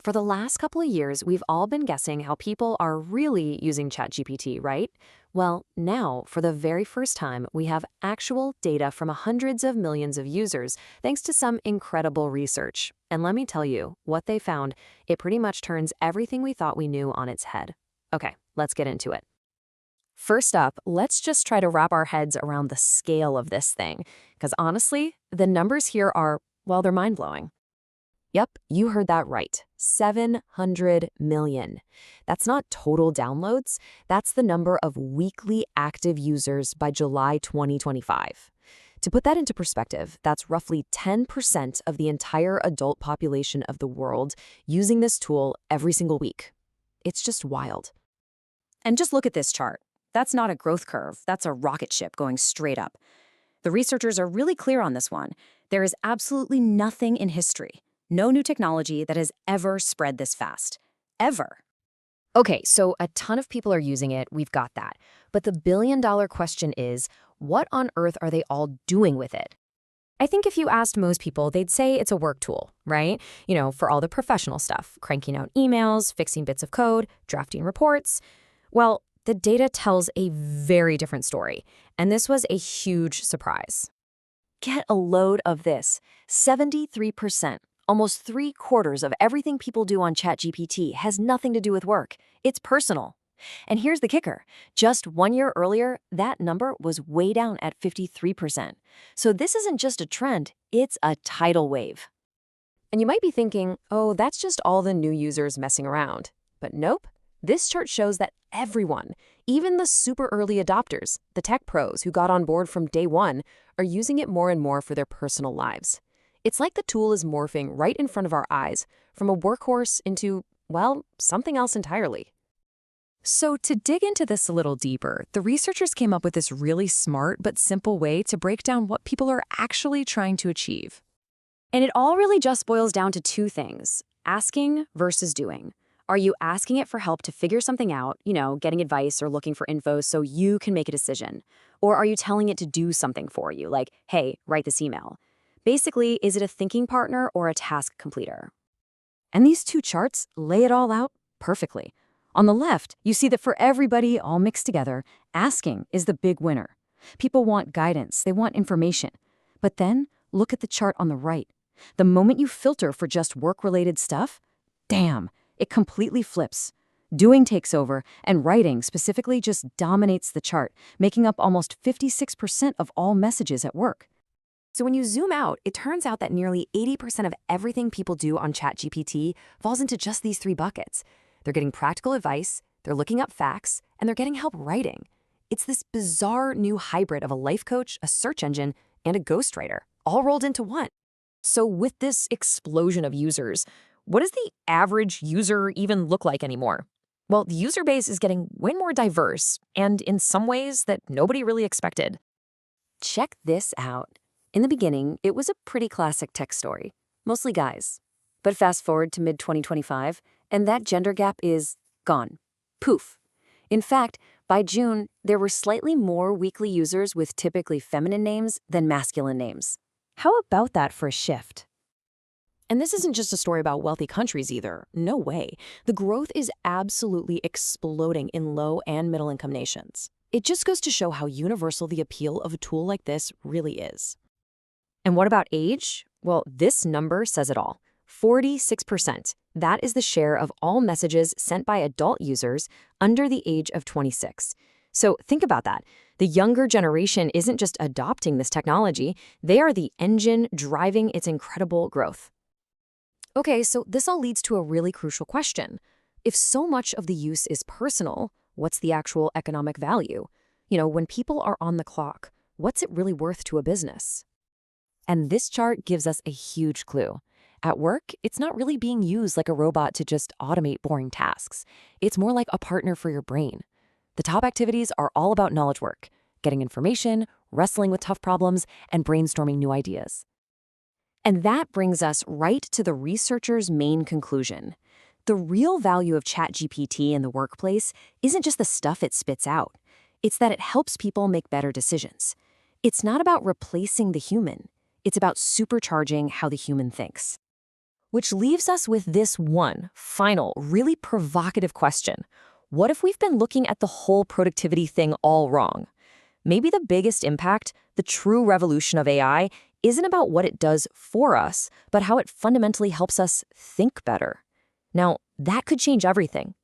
For the last couple of years, we've all been guessing how people are really using ChatGPT, right? Well, now, for the very first time, we have actual data from hundreds of millions of users, thanks to some incredible research. And let me tell you, what they found, it pretty much turns everything we thought we knew on its head. Okay, let's get into it. First up, let's just try to wrap our heads around the scale of this thing, because honestly, the numbers here are, well, they're mind-blowing. Yep, you heard that right. 700 million. That's not total downloads. That's the number of weekly active users by July 2025. To put that into perspective, that's roughly 10% of the entire adult population of the world using this tool every single week. It's just wild. And just look at this chart. That's not a growth curve. That's a rocket ship going straight up. The researchers are really clear on this one. There is absolutely nothing in history, no new technology that has ever spread this fast. Ever. Okay, so a ton of people are using it, we've got that. But the billion-dollar question is, what on earth are they all doing with it? I think if you asked most people, they'd say it's a work tool, right? For all the professional stuff, cranking out emails, fixing bits of code, drafting reports. Well, the data tells a very different story, and this was a huge surprise. Get a load of this. 73%, almost 3/4 of everything people do on ChatGPT has nothing to do with work. It's personal. And here's the kicker. Just 1 year earlier, that number was way down at 53%. So this isn't just a trend, it's a tidal wave. And you might be thinking, oh, that's just all the new users messing around. But nope. This chart shows that everyone, even the super early adopters, the tech pros who got on board from day one, are using it more and more for their personal lives. It's like the tool is morphing right in front of our eyes, from a workhorse into, well, something else entirely. So to dig into this a little deeper, the researchers came up with this really smart but simple way to break down what people are actually trying to achieve. And it all really just boils down to two things: asking versus doing. Are you asking it for help to figure something out, getting advice or looking for info so you can make a decision? Or are you telling it to do something for you, like, hey, write this email? Basically, is it a thinking partner or a task completer? And these two charts lay it all out perfectly. On the left, you see that for everybody all mixed together, asking is the big winner. People want guidance, they want information. But then, look at the chart on the right. The moment you filter for just work-related stuff, damn, it completely flips. Doing takes over, and writing specifically just dominates the chart, making up almost 56% of all messages at work. So when you zoom out, it turns out that nearly 80% of everything people do on ChatGPT falls into just these three buckets. They're getting practical advice, they're looking up facts, and they're getting help writing. It's this bizarre new hybrid of a life coach, a search engine, and a ghostwriter, all rolled into one. So with this explosion of users, what does the average user even look like anymore? Well, the user base is getting way more diverse, and in some ways that nobody really expected. Check this out. In the beginning, it was a pretty classic tech story, mostly guys. But fast forward to mid-2025, and that gender gap is gone. Poof. In fact, by June, there were slightly more weekly users with typically feminine names than masculine names. How about that for a shift? And this isn't just a story about wealthy countries either. No way. The growth is absolutely exploding in low and middle-income nations. It just goes to show how universal the appeal of a tool like this really is. And what about age? Well, this number says it all. 46%. That is the share of all messages sent by adult users under the age of 26. So think about that. The younger generation isn't just adopting this technology, they are the engine driving its incredible growth. Okay, so this all leads to a really crucial question. If so much of the use is personal, what's the actual economic value? When people are on the clock, what's it really worth to a business? And this chart gives us a huge clue. At work, it's not really being used like a robot to just automate boring tasks. It's more like a partner for your brain. The top activities are all about knowledge work, getting information, wrestling with tough problems, and brainstorming new ideas. And that brings us right to the researchers' main conclusion. The real value of ChatGPT in the workplace isn't just the stuff it spits out. It's that it helps people make better decisions. It's not about replacing the human. It's about supercharging how the human thinks. Which leaves us with this one final, really provocative question. What if we've been looking at the whole productivity thing all wrong? Maybe the biggest impact, the true revolution of AI, isn't about what it does for us, but how it fundamentally helps us think better. Now, that could change everything.